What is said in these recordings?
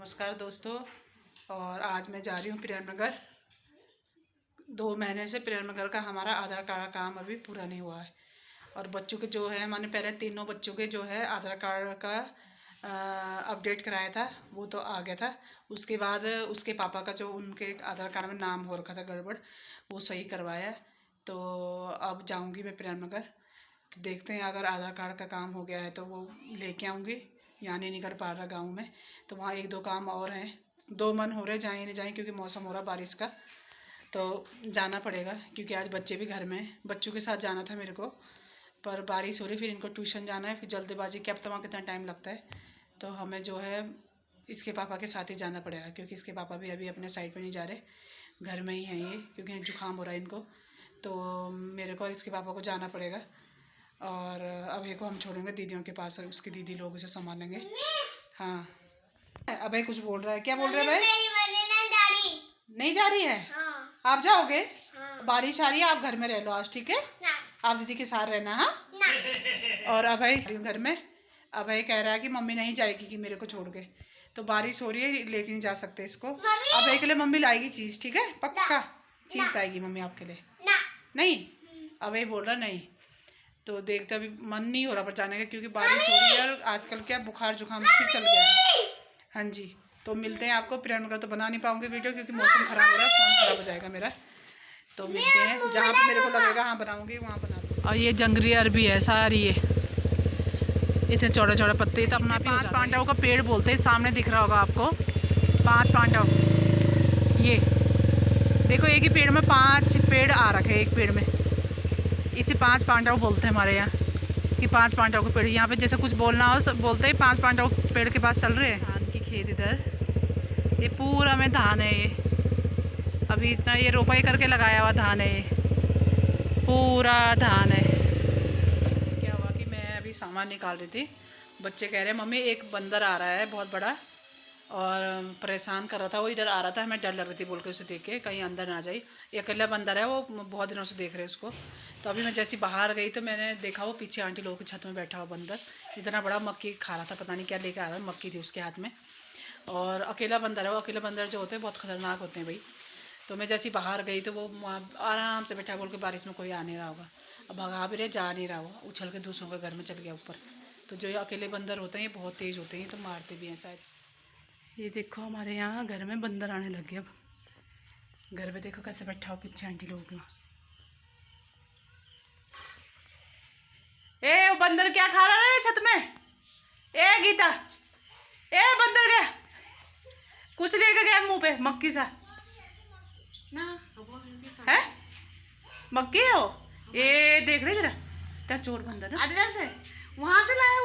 नमस्कार दोस्तों। और आज मैं जा रही हूँ प्रियनगर। 2 महीने से प्रियनगर का हमारा आधार कार्ड का काम अभी पूरा नहीं हुआ है। और बच्चों के जो है मैंने पहले तीनों बच्चों के जो है आधार कार्ड का अपडेट कराया था, वो तो आ गया था। उसके बाद उसके पापा का जो उनके आधार कार्ड में नाम हो रखा था गड़बड़, वो सही करवाया। तो अब जाऊँगी मैं प्रियनगर। तो देखते हैं, अगर आधार कार्ड का काम हो गया है तो वो लेके आऊँगी। यहाँ नहीं कर पा रहा गाँव में, तो वहाँ 1-2 काम और हैं। 2 मन हो रहे जाएँ नहीं जाएँ, क्योंकि मौसम हो रहा बारिश का, तो जाना पड़ेगा। क्योंकि आज बच्चे भी घर में हैं। बच्चों के साथ जाना था मेरे को, पर बारिश हो रही, फिर इनको ट्यूशन जाना है, फिर जल्दबाजी क्या पता वहाँ कितना टाइम लगता है। तो हमें जो है इसके पापा के साथ ही जाना पड़ेगा, क्योंकि इसके पापा भी अभी अपने साइड पे नहीं जा रहे, घर में ही हैं ये, क्योंकि जुकाम हो रहा है इनको। तो मेरे को और इसके पापा को जाना पड़ेगा। और अभय को हम छोड़ेंगे दीदियों के पास, उसकी दीदी लोग उसे संभालेंगे। हाँ, अभय कुछ बोल रहा है। क्या बोल रहा है भाई? नहीं जा रही है? हाँ। आप जाओगे? हाँ। बारिश आ रही है, आप घर में रह लो आज, ठीक है? आप दीदी के साथ रहना। हाँ। और अभय घर में, अभय कह रहा है कि मम्मी नहीं जाएगी कि मेरे को छोड़ के। तो बारिश हो रही है, लेके नहीं जा सकते इसको। अभय के लिए मम्मी लाएगी चीज़, ठीक है? पक्का चीज़ लाएगी मम्मी आपके लिए। नहीं, अभय बोल रहा नहीं। तो देखते, अभी मन नहीं हो रहा पर जाने का, क्योंकि बारिश हो रही है और आजकल क्या बुखार जुकाम फिर चल गया है। हाँ जी, तो मिलते हैं आपको प्रियनगर। तो बना नहीं पाऊंगी वीडियो, क्योंकि मौसम ख़राब हो रहा है, फ़ोन ख़राब हो जाएगा मेरा। तो मिलते हैं जहाँ पे मेरे को लगेगा हाँ बनाऊंगी, वहाँ बना दूँगी। और ये जंगली अरबी है सारी, ये इतने चौड़े चौड़े पत्ते। तो अपना 5 पांडाओं का पेड़ बोलते हैं, सामने दिख रहा होगा आपको 5 पांडाव। ये देखो, एक ही पेड़ में 5 पेड़ आ रखे, एक पेड़ में। इसे 5 पांडव बोलते हैं हमारे यहाँ, कि 5 पांडव के पेड़। यहाँ पे जैसे कुछ बोलना हो सब बोलते हैं 5 पांडव पेड़ के पास चल रहे हैं। धान की खेत इधर, ये पूरा में धान है। ये अभी इतना ये रोपाई करके लगाया हुआ धान है, ये पूरा धान है। क्या हुआ कि मैं अभी सामान निकाल रही थी, बच्चे कह रहे हैं मम्मी एक बंदर आ रहा है बहुत बड़ा, और परेशान कर रहा था। वो इधर आ रहा था, हमें डर लग रही थी बोल के उसे देख के, कहीं अंदर ना जाए। ये अकेला बंदर है, वो बहुत दिनों से देख रहे हैं उसको। तो अभी मैं जैसी बाहर गई तो मैंने देखा वो पीछे आंटी लोगों की छत में बैठा हुआ बंदर, इतना बड़ा मक्की खा रहा था, पता नहीं क्या लेके आ रहा था, मक्की थी उसके हाथ में। और अकेला बंदर है वो। अकेले बंदर जो होते हैं बहुत ख़तरनाक होते हैं भाई। तो मैं जैसी बाहर गई तो वो आराम से बैठा, बोल के बारिश में कोई आ नहीं रहा होगा। अब भगा भी रहे, जा नहीं रहा होगा, उछल के दूसरों के घर में चल गया ऊपर। तो जो ये अकेले बंदर होते हैं ये बहुत तेज़ होते हैं, तो मारते भी हैं शायद। ये देखो हमारे यहाँ घर में बंदर आने लग गए। अब घर पे देखो कैसे बैठा हो पीछे आंटी लोगों के। ए वो बंदर क्या खा रहा है छत में? ए गीता, ए बंदर गया, कुछ लेके गया मुंह पे मक्की सा है। मक्की है वो, ये देख रहे जरा, क्या चोर बंदर ना। अड्डा से वहां से लाया,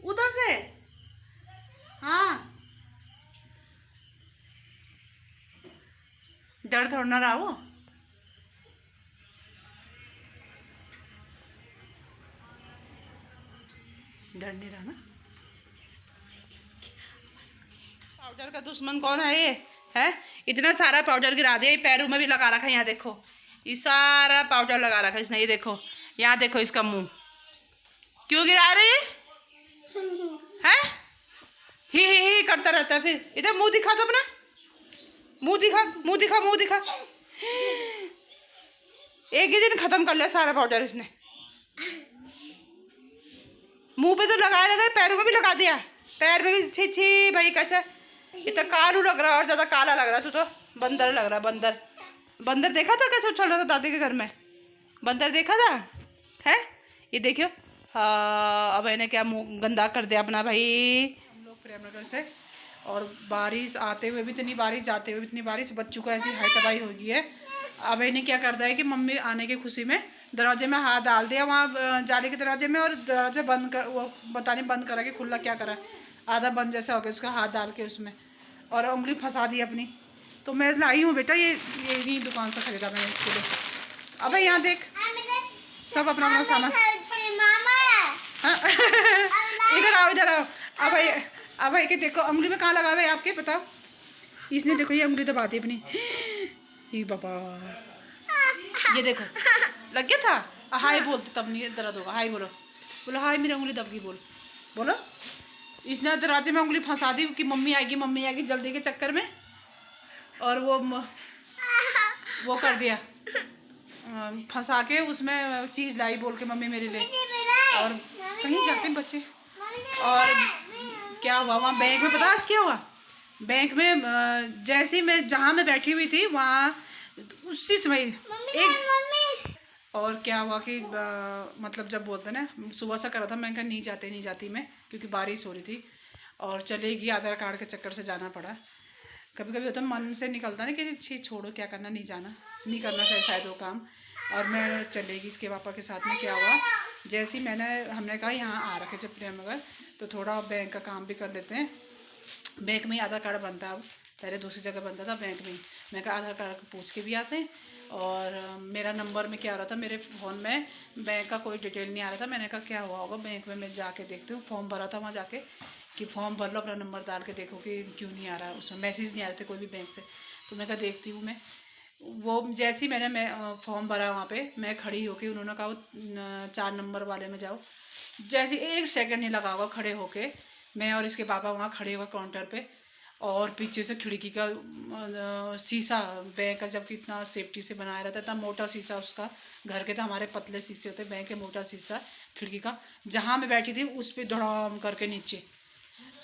उधर से हाँ। डर थोड़ा ना रहा वो। डर नहीं रहा ना। पाउडर का दुश्मन कौन है ये? है इतना सारा पाउडर गिरा दिया, ये पैरों में भी लगा रखा है। यहाँ देखो, ये सारा पाउडर लगा रखा है इसने। ये देखो, यहाँ देखो इसका मुंह क्यों गिरा रही है? ही करता रहता है। फिर इधर मुंह दिखा दो अपना, मुंह दिखा, मुंह दिखा, मुंह दिखा। एक ही दिन खत्म कर लिया सारा पाउडर इसने। मुंह पे तो लगाए लगाए, पैरों में भी लगा दिया, पैर में भी। छी छी भाई, कैसा इतना कालू लग रहा है, और ज़्यादा काला लग रहा है। तू तो बंदर लग रहा है, बंदर। बंदर देखा था कैसे उछल रहा था दादी के घर में? बंदर देखा था है? ये देखियो। हाँ, अब इन्हें क्या मुँह गंदा कर दिया अपना भाई। हम लोग प्रेमनगर से, और बारिश आते हुए भी इतनी बारिश, जाते हुए भी इतनी बारिश, बच्चों को ऐसी हाई तबाही हो गई है। अब इन्हें क्या करता है कि मम्मी आने की खुशी में दरवाजे में हाथ डाल दिया, वहाँ जाली के दरवाजे में, और दरवाजा बंद कर, वो पता नहीं बंद करा कि खुला क्या करा, आधा बंद जैसा हो गया उसका, हाथ डाल के उसमें, और उंगली फंसा दी अपनी। तो मैं लाई हूँ बेटा, ये नहीं दुकान से ख़रीदा मैंने इसके लिए। अब यहाँ देख, सब अपना अपना सामान। हाँ इधर आओ, इधर आओ। अब भाई के देखो उंगली में कहाँ लगा हुआ है आपके, बताओ। इसने देखो ये उंगली दबा दी अपनी, ही बाबा। ये देखो लग गया था। हाय बोलते तब नहीं दर्द होगा। हाय बोलो, बोलो हाय, मेरी उंगली दब गई, बोलो बोलो। इसने दरवाजे में उंगली फंसा दी कि मम्मी आएगी जल्दी के चक्कर में, और वो कर दिया, फंसा के उसमें चीज़ लाई बोल के मम्मी मेरे लिए। और कहीं जाते हैं बच्चे। और क्या हुआ वहाँ बैंक में, पता आज क्या हुआ? बैंक में जैसे ही मैं जहाँ मैं बैठी हुई थी वहाँ उसी समय एक, और क्या हुआ कि मतलब जब बोलते ना, सुबह से करा था, मैं कहा नहीं जाती मैं, क्योंकि बारिश हो रही थी और चलेगी, आधार कार्ड के चक्कर से जाना पड़ा। कभी कभी होता मन से निकलता ना कि छी छोड़ो, क्या करना, नहीं जाना, नहीं करना चाहिए शायद वो काम। और मैं चलेगी इसके पापा के साथ में। क्या हुआ, जैसे ही हमने कहा यहाँ आ रखे जब प्रेम नगर, तो थोड़ा बैंक का काम भी कर लेते हैं। बैंक में ही आधार कार्ड बनता है, अब पहले दूसरी जगह बनता था, बैंक में ही। मैं कहा आधार कार्ड पूछ के भी आते हैं। और मेरा नंबर में क्या हो रहा था, मेरे फ़ोन में बैंक का कोई डिटेल नहीं आ रहा था। मैंने कहा क्या हुआ होगा बैंक में, मैं जाके देखती हूँ। फॉर्म भरा था वहाँ जाके कि फॉर्म भर लो, अपना नंबर डाल के देखो कि क्यों नहीं आ रहा है, उसमें मैसेज नहीं आ रहे थे कोई भी बैंक से। तो मैं कहा देखती हूँ मैं। वो जैसे ही मैं फॉर्म भरा वहाँ पे, मैं खड़ी होके, उन्होंने कहा वो 4 नंबर वाले में जाओ। जैसे 1 सेकंड नहीं लगा होगा खड़े होके, मैं और इसके पापा वहाँ खड़े हुए काउंटर पे, और पीछे से खिड़की का शीशा बैंक का जब कितना सेफ्टी से बनाया रहता था, मोटा शीशा उसका, घर के तो हमारे पतले शीशे होते, बैंक के मोटा शीशा खिड़की का, जहाँ मैं बैठी थी उस पर धड़ाम करके नीचे।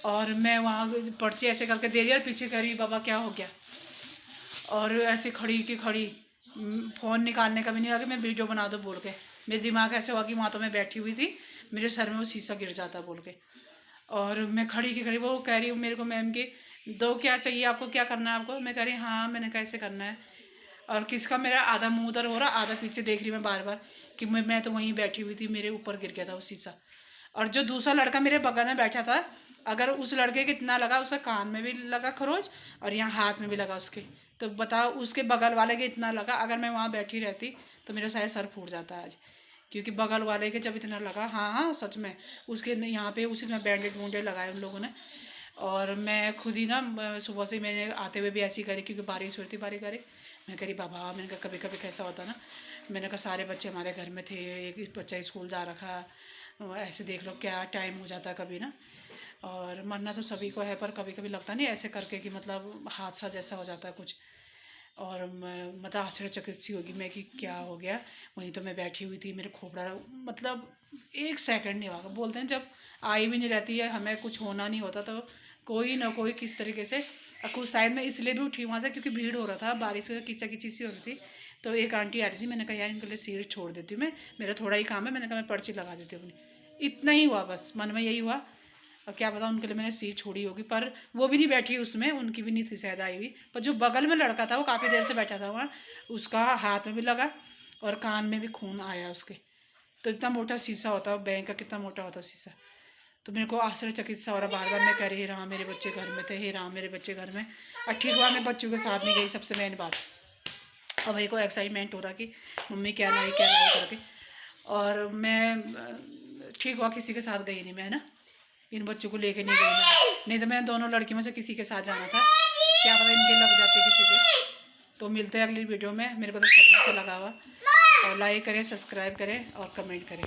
और मैं वहाँ पर्ची ऐसे करके दे रही और पीछे कह रही बाबा क्या हो गया, और ऐसे खड़ी की खड़ी, फ़ोन निकालने का भी नहीं आ, कि मैं वीडियो बना दो बोल के। मेरे दिमाग ऐसे हुआ कि वहाँ तो मैं बैठी हुई थी, मेरे सर में वो शीशा गिर जाता बोल के। और मैं खड़ी की खड़ी, वो कह रही मेरे को, मैम की दो, क्या चाहिए आपको, क्या करना है आपको? मैं कह रही हाँ, मैंने कैसे करना है। और किसका, मेरा आधा मुँह उधर हो रहा, आधा पीछे देख रही मैं बार बार कि मैं तो वहीं बैठी हुई थी, मेरे ऊपर गिर गया था वो शीशा। और जो दूसरा लड़का मेरे बगल में बैठा था, अगर उस लड़के के इतना लगा, उसका कान में भी लगा खरोच और यहाँ हाथ में भी लगा उसके, तो बताओ उसके बगल वाले के इतना लगा। अगर मैं वहाँ बैठी रहती तो मेरा शायद सर फूट जाता आज, क्योंकि बगल वाले के जब इतना लगा, हाँ सच में, उसके यहाँ पे उसी में बैंडेड वूडेड लगाए उन लोगों ने। और मैं खुद ही ना सुबह से मैंने आते हुए भी ऐसी करी, क्योंकि बारिश हो रही थी बारी बारी। मैं करी बाबा, मैंने कहा कभी कभी कैसा होता ना, मैंने कहा सारे बच्चे हमारे घर में थे, एक बच्चा स्कूल जा रखा, ऐसे देख लो क्या टाइम हो जाता कभी ना। और मरना तो सभी को है, पर कभी कभी लगता नहीं ऐसे करके कि मतलब हादसा जैसा हो जाता है कुछ। और मैं मतलब आश्चर्यचकित सी होगी मैं कि क्या हो गया। वहीं तो मैं बैठी हुई थी, मेरे खोपड़ा मतलब 1 सेकंड नहीं हुआ। बोलते हैं जब आई भी नहीं रहती है, हमें कुछ होना नहीं होता, तो कोई ना कोई किस तरीके से। कुछ साइड में इसलिए भी उठी वहाँ से क्योंकि भीड़ हो रहा था, बारिश में किचा किची सी हो रही थी। तो एक आंटी आ रही थी, मैंने कहा यार इनके लिए सीट छोड़ देती हूँ मैं, मेरा थोड़ा ही काम है। मैंने कहा मैं पर्ची लगा देती हूँ अपनी। इतना ही हुआ बस, मन में यही हुआ। और क्या पता उनके लिए मैंने सीट छोड़ी होगी, पर वो भी नहीं बैठी उसमें, उनकी भी नहीं थी शायद आई हुई। पर जो बगल में लड़का था वो काफ़ी देर से बैठा था वहाँ, उसका हाथ में भी लगा और कान में भी खून आया उसके। तो इतना मोटा शीशा होता है बैंक का, कितना मोटा होता शीशा। तो मेरे को आश्चर्यचकित सा हो रहा, बार बार मैं कह रही रहा मेरे बच्चे घर में थे, हे राम मेरे बच्चे घर में। और ठीक हुआ मैं बच्चों के साथ नहीं गई, सबसे मेन बात। अब मेरे को एक्साइटमेंट हो रहा कि मम्मी क्या लाई करके। और मैं ठीक हुआ किसी के साथ गई नहीं मैं, है ना, इन बच्चों को लेके नहीं गई मैं, नहीं तो मैं दोनों लड़कियों में से किसी के साथ जाना था, क्या पता इनके लग जाते किसी के। तो मिलते हैं अगली वीडियो में। मेरे को तो सदमा से लगा हुआ। और लाइक करें, सब्सक्राइब करें और कमेंट करें।